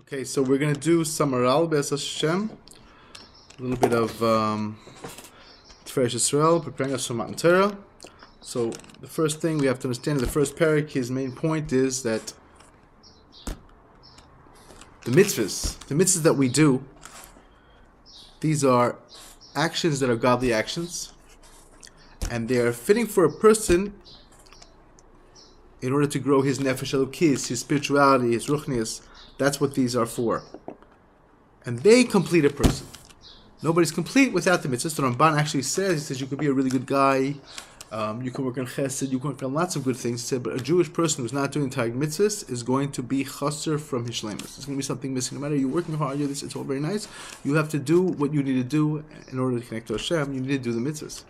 Okay, so we're going to do Samaral Be'ez Hashem, a little bit of Sefiras Yisrael, preparing us for Matan Torah. So the first thing we have to understand in the first parak, his main point is that the mitzvahs that we do, these are actions that are godly actions, and they are fitting for a person in order to grow his nefesh elokis, his spirituality, his ruchnius. That's what these are for. And they complete a person. Nobody's complete without the mitzvahs. The Ramban actually says, you could be a really good guy, you can work on chesed, you can work on lots of good things. He said, but a Jewish person who's not doing Tag mitzvahs is going to be chaser from his shleimus. There's going to be something missing. No matter you're working hard, you're this, it's all very nice. You have to do what you need to do in order to connect to Hashem. You need to do the mitzvahs.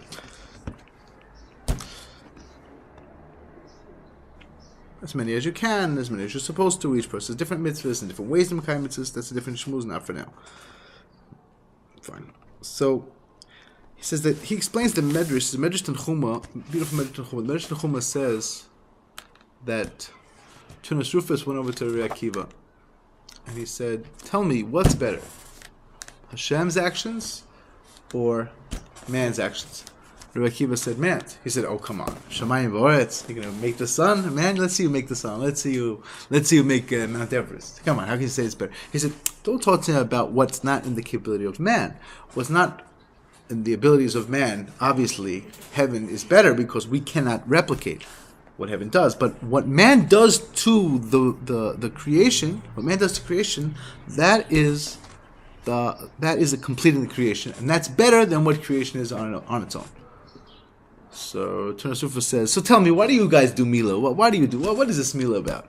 As many as you can, as many as you're supposed to. Each person has different mitzvahs and different ways to make mitzvahs. That's a different shmuz, not for now. Fine. So, he says that he explains the Medrash, the Medrash Tanchuma, beautiful Medrash Tanchuma. The Medrash Tanchuma says that Tunas Rufus went over to Rabbi Akiva and he said, tell me, what's better? Hashem's actions or man's actions? Rabbi Akiva said, man. He said, oh, come on. Shamayim v'oretz. You're going to make the sun? Man, let's see you make the sun. Let's see you make Mount Everest. Come on, how can you say it's better? He said, don't talk to him about what's not in the capability of man. What's not in the abilities of man. Obviously, heaven is better because we cannot replicate what heaven does. But what man does to the creation, that is a completing the creation. And that's better than what creation is on its own. So Tunas Rufus says, so tell me, why do you guys do Mila? Why do you do? What is this Mila about?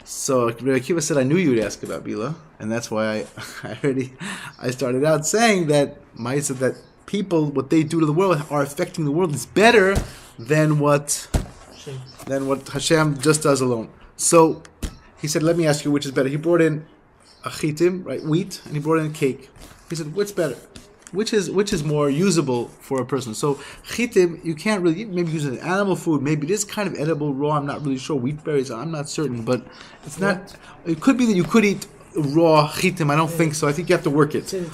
So Rabbi Akiva said, I knew you would ask about Mila, and that's why I started out saying that that people, what they do to the world, are affecting the world is better than what Hashem just does alone. So he said, let me ask you, which is better? He brought in a chitim, right, wheat, and he brought in cake. He said, what's better? Which is more usable for a person? So chitim, you can't really maybe use it as animal food. Maybe it is kind of edible raw. I'm not really sure. Wheat berries, I'm not certain, but it's not. It could be that you could eat raw chitim. I don't think so. I think you have to work it. It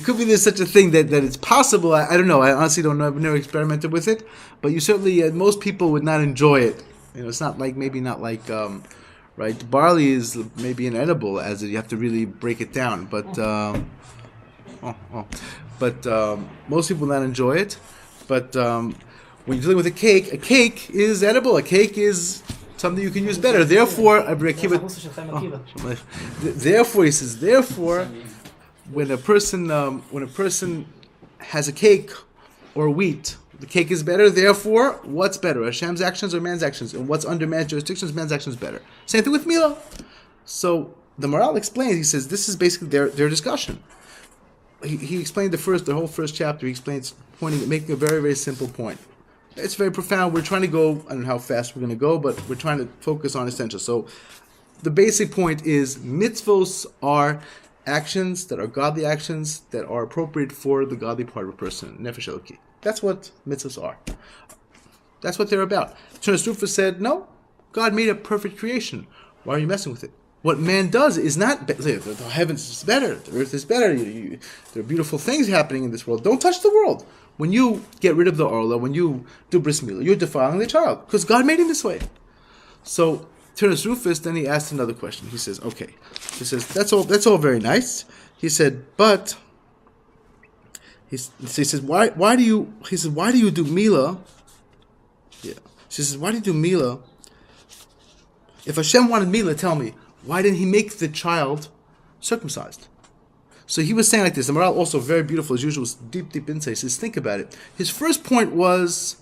could be there's such a thing that it's possible. I don't know. I honestly don't know. I've never experimented with it, but you certainly most people would not enjoy it. It's not like right, barley is maybe inedible, as you have to really break it down. But most people not enjoy it. But when you're dealing with a cake is edible. A cake is something you can use better. Therefore, he says, when a person has a cake or wheat, the cake is better, therefore, what's better? Hashem's actions or man's actions? And what's under man's jurisdiction is man's actions better. Same thing with Mila. So the Maral explains, he says, this is basically their discussion. He explained the whole first chapter, he explains, making a very, very simple point. It's very profound. We're trying to go, I don't know how fast we're going to go, but we're trying to focus on essentials. So the basic point is, mitzvos are actions that are godly actions that are appropriate for the godly part of a person, nefesh elokis. That's what mitzvahs are. That's what they're about. Tunas Rufus said, no, God made a perfect creation. Why are you messing with it? What man does is not the heavens is better, the earth is better, there are beautiful things happening in this world. Don't touch the world. When you get rid of the orla, when you do bris milah, you're defiling the child, because God made him this way. So Tunas Rufus, then he asked another question. He says, okay. He says, that's all very nice. He said, but he says, why do you do Mila? Yeah. She says, why do you do Mila? If Hashem wanted Mila, tell me, why didn't he make the child circumcised? So he was saying like this. The Maral also very beautiful as usual, deep insight. He says, think about it. His first point was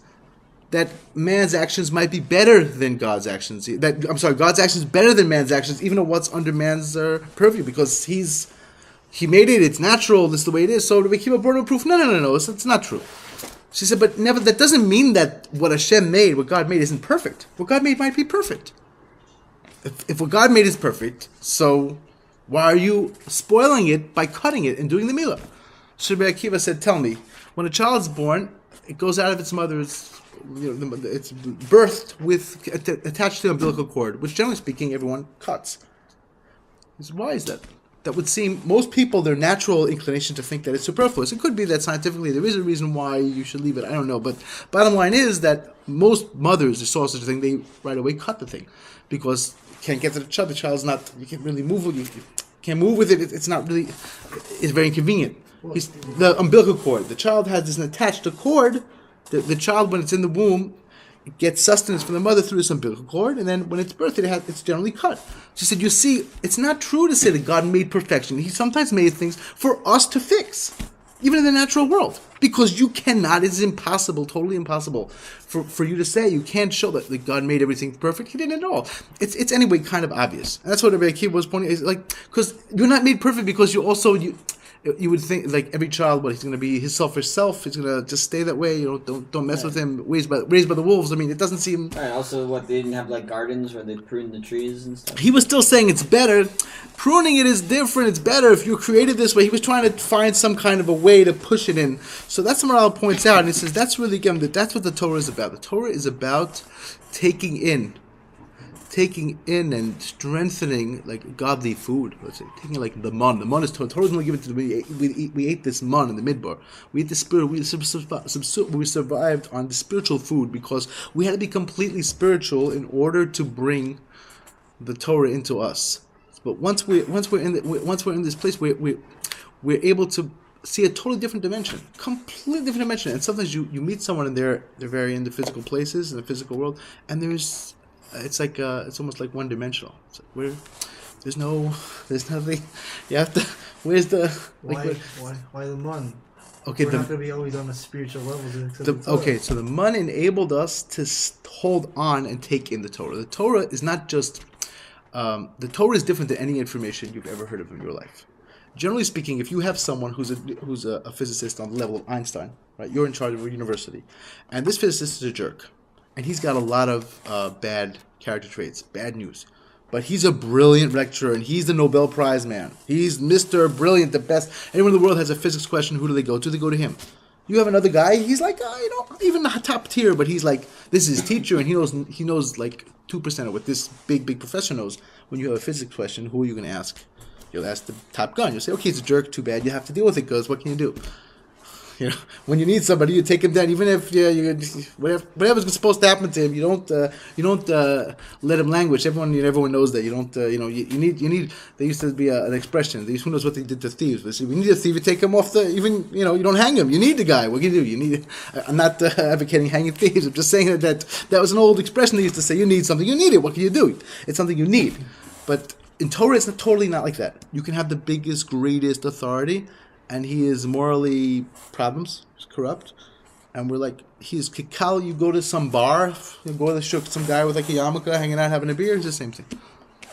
that man's actions might be better than God's actions. God's actions better than man's actions, even though what's under man's purview, because he made it, it's natural, this is the way it is. So Rabbi Akiva brought a proof. No, it's not true. She said, but never, that doesn't mean that what Hashem made, what God made, isn't perfect. What God made might be perfect. If what God made is perfect, so why are you spoiling it by cutting it and doing the milah? So Rabbi Akiva said, tell me, when a child's born, it goes out of its mother's it's birthed with attached to the umbilical cord, which generally speaking everyone cuts. Why is that? That would seem most people their natural inclination to think that it's superfluous. It could be that scientifically there is a reason why you should leave it. I don't know, but bottom line is that most mothers who saw such a thing, they right away cut the thing because you can't get to the child. The child's not. You can't really move with it. You can't move with it. It's not really. It's very inconvenient. The umbilical cord. The child has this attached cord. The child, when it's in the womb, it gets sustenance from the mother through this umbilical cord, and then when it's birthed, it's generally cut. She said, you see, it's not true to say that God made perfection. He sometimes made things for us to fix, even in the natural world. Because you cannot, it's impossible, totally impossible, for you to say, you can't show that God made everything perfect. He didn't at all. It's anyway kind of obvious. And that's what Rabbi Akiva was pointing, is like, because you're not made perfect because you would think like every child, he's going to be his selfish self. He's going to just stay that way. Don't mess with him. Raised by the wolves. I mean, it doesn't seem. Right. Also, they didn't have like gardens where they prune the trees and stuff. He was still saying it's better. Pruning it is different. It's better if you're created this way. He was trying to find some kind of a way to push it in. So that's what Maral points out, and he says that's really that's what the Torah is about. The Torah is about taking in and strengthening like godly food. Let's say taking like the man. The man is Torah. Torah is only given to we ate this man in the midbar. We ate the spirit. We survived on the spiritual food because we had to be completely spiritual in order to bring the Torah into us. But once we're in this place, we're able to see a totally different dimension, completely different dimension. And sometimes you meet someone and they're very into physical places in the physical world, and it's almost like one dimensional. It's like there's nothing. You have to. Where's the why the mun? Okay, we're not going to be always on a spiritual level. So the mun enabled us to hold on and take in the Torah. The Torah is not just. The Torah is different than any information you've ever heard of in your life. Generally speaking, if you have someone who's a physicist on the level of Einstein, right? You're in charge of a university, and this physicist is a jerk. And he's got a lot of bad character traits, bad news. But he's a brilliant lecturer, and he's the Nobel Prize man. He's Mr. Brilliant, the best. Anyone in the world has a physics question, who do they go to? They go to him. You have another guy, he's like, even the top tier, but he's like, this is his teacher, and he knows like 2% of what this big professor knows. When you have a physics question, who are you going to ask? You'll ask the top gun. You'll say, okay, he's a jerk, too bad. You have to deal with it, because what can you do? When you need somebody, you take him down. Even if whatever's supposed to happen to him, you don't let him languish. Everyone knows that. You don't. You need. There used to be an expression. Who knows what they did to thieves? They say, we need a thief. You take him off the. Even you don't hang him. You need the guy. What can you do? You need. I'm not advocating hanging thieves. I'm just saying that was an old expression they used to say. You need something. You need it. What can you do? It's something you need. But in Torah, it's totally not like that. You can have the biggest, greatest authority, and he is morally problems, he's corrupt, and we're like, he's kikal. You go to some bar, you go to the shuk, some guy with like a yarmulke hanging out having a beer. He's the same thing,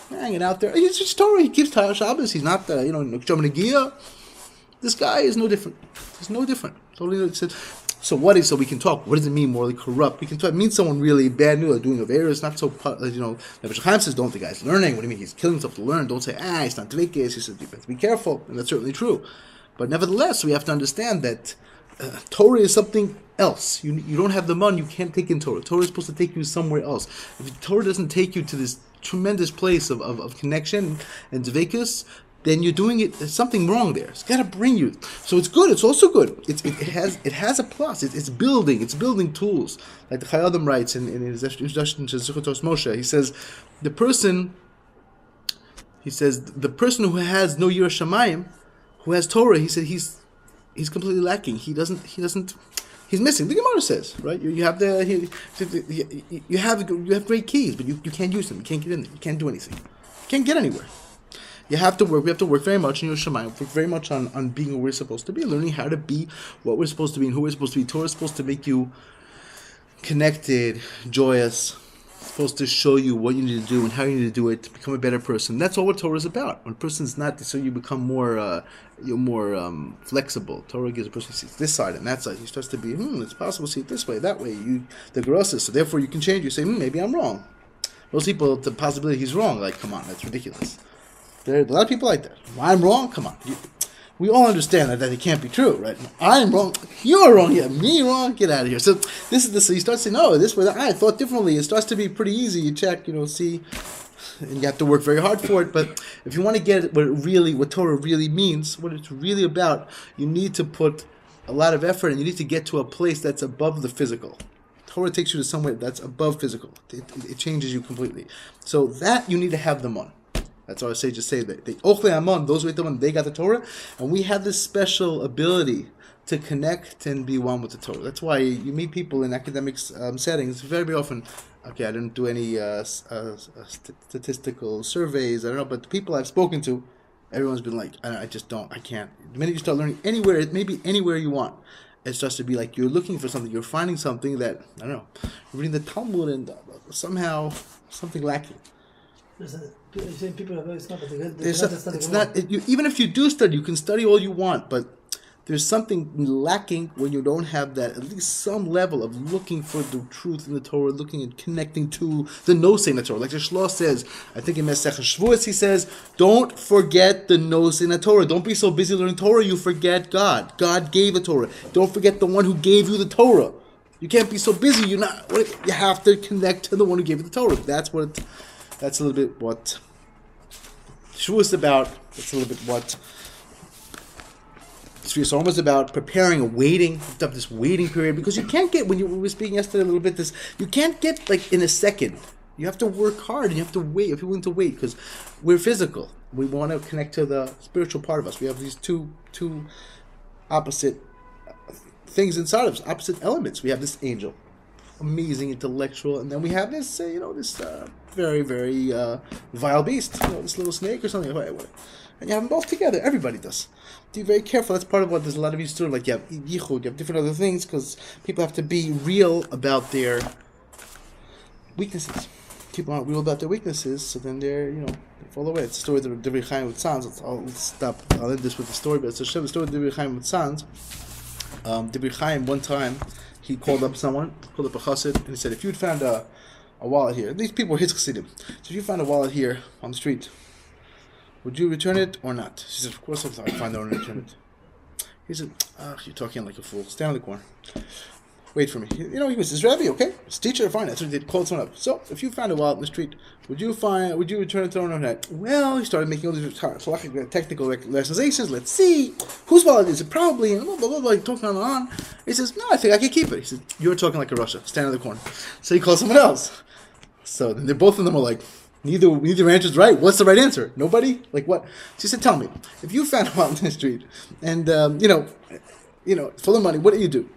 hanging out there. He's just Torah. He keeps Shabbos. He's not Nukshom. This guy is no different. He's no different. Totally. So we can talk. What does it mean morally corrupt? We can talk. It means someone really bad news, like doing a error. It's not so. Nebuchadnezzar Chaim says, don't the guy's learning. What do you mean? He's killing himself to learn. Don't say, it's not dvikis. He says, you have to be careful, and that's certainly true. But nevertheless, we have to understand that Torah is something else. You don't have the mun, you can't take in Torah. Torah is supposed to take you somewhere else. If Torah doesn't take you to this tremendous place of connection and dvekus, then you're doing it. There's something wrong there. It's got to bring you. So it's good. It's also good. It has a plus. It's building. It's building tools. Like the Chayadim writes in his introduction to Zuchatos Moshe. He says the person who has no Yirah Shamayim, who has Torah, he said he's completely lacking. He's missing. The Gemara says, right? You have great keys, but you can't use them. You can't get in there. You can't do anything. You can't get anywhere. You have to work. We have to work very much in your Shemayim. Work very much on being who we're supposed to be, learning how to be what we're supposed to be and who we're supposed to be. Torah is supposed to make you connected, joyous. It's supposed to show you what you need to do and how you need to do it to become a better person. That's all what Torah is about. When a person's not, so you become more flexible. Torah gives a person sees this side and that side. He starts to be, it's possible to see it this way, that way. The grosses. So therefore you can change. You say, maybe I'm wrong. Most people, the possibility he's wrong. Like, come on, that's ridiculous. There are a lot of people like that. Why I'm wrong? Come on. we all understand that it can't be true, right? I'm wrong, you're wrong, yeah, me wrong, get out of here. So so you start saying, no, this way, I thought differently. It starts to be pretty easy. You check, see, and you have to work very hard for it. But if you want to get what Torah really means, what it's really about, you need to put a lot of effort, and you need to get to a place that's above the physical. Torah takes you to somewhere that's above physical. It changes you completely. So that you need to have them on. That's why our sages say that the Ochle Amon, those who ate the one, they got the Torah, and we have this special ability to connect and be one with the Torah. That's why you meet people in academic settings very, very often. Okay, I didn't do any statistical surveys. I don't know, but the people I've spoken to, everyone's been like, I can't. The minute you start learning anywhere, it may be anywhere you want. It starts to be like you're looking for something, you're finding something that, I don't know, you're reading the Talmud and somehow something lacking. Even if you do study, you can study all you want, but there's something lacking when you don't have that, at least some level of looking for the truth in the Torah, looking and connecting to the nose in the Torah. Like the Shlosh says, I think in Masechah Shavuos he says, don't forget the nose in the Torah. Don't be so busy learning Torah you forget God. God gave the Torah. Don't forget the one who gave you the Torah. You can't be so busy. You have to connect to the one who gave you the Torah. That's a little bit what Shavuos is about. That's a little bit what Sefiras haomer is about, preparing, waiting, this waiting period, because you can't get, we were speaking yesterday a little bit, you can't get like in a second. You have to work hard and you have to wait, if you're willing to wait, because we're physical. We want to connect to the spiritual part of us. We have these two opposite things inside of us, opposite elements. We have this angel, amazing intellectual, and then we have this, this very, very vile beast, this little snake or something. And you have them both together. Everybody does. Be very careful. That's part of what there's a lot of you do. Like you have yichud, you have different other things, because people have to be real about their weaknesses. People aren't real about their weaknesses, so then they fall away. It's the story of Divrei Chaim with Tzanz. I'll end this with the story, but it's the story of Divrei Chaim with Tzanz. Divrei Chaim, one time, he called up a chassid, and he said, if you'd found a wallet here, these people were his chassidim, so if you found a wallet here on the street, would you return it or not? She said, of course I'll find out and return it. He said, you're talking like a fool. Stand on the corner. Wait for me. He was his rabbi, okay? His teacher, fine. That's what he did. Called someone up. So, if you found a wallet in the street, would you return it or not? Well, he started making all these technical rationalizations. Let's see. Whose wallet is it? Probably. And blah, blah, blah, blah. Talking on and on. He says, no, I think I can keep it. He said, you're talking like a Russia. Stand on the corner. So he called someone else. So, then both of them were like, Neither answer is right. What's the right answer? Nobody? Like what? She said, tell me, if you found a wallet in the street and, full of money, what do you do?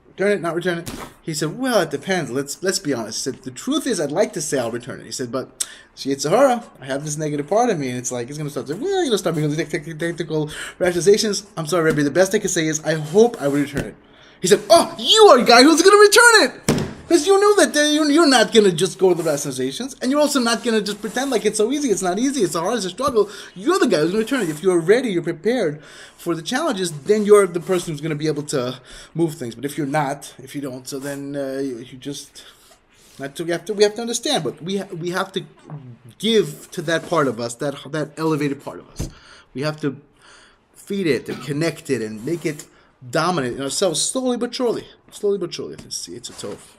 Return it, not return it? He said, well, it depends. Let's be honest. He said, the truth is, I'd like to say I'll return it. He said, but Sahara, I have this negative part of me, and it's like, it's going to start saying, well, start making these technical rationalizations. I'm sorry, Rebbe, the best I can say is, I hope I would return it. He said, oh, you are a guy who's going to return it! Because you knew that you're not going to just go to the rationalizations, and you're also not going to just pretend like it's so easy. It's not easy. It's hard. It's a struggle. You're the guy who's going to return it. If you're ready, you're prepared for the challenges, then you're the person who's going to be able to move things. But if you're not, if you don't, so then you just... we have to understand, but we have to give to that part of us, that elevated part of us. We have to feed it and connect it and make it dominant in ourselves slowly but surely. Slowly but surely. It's a tough.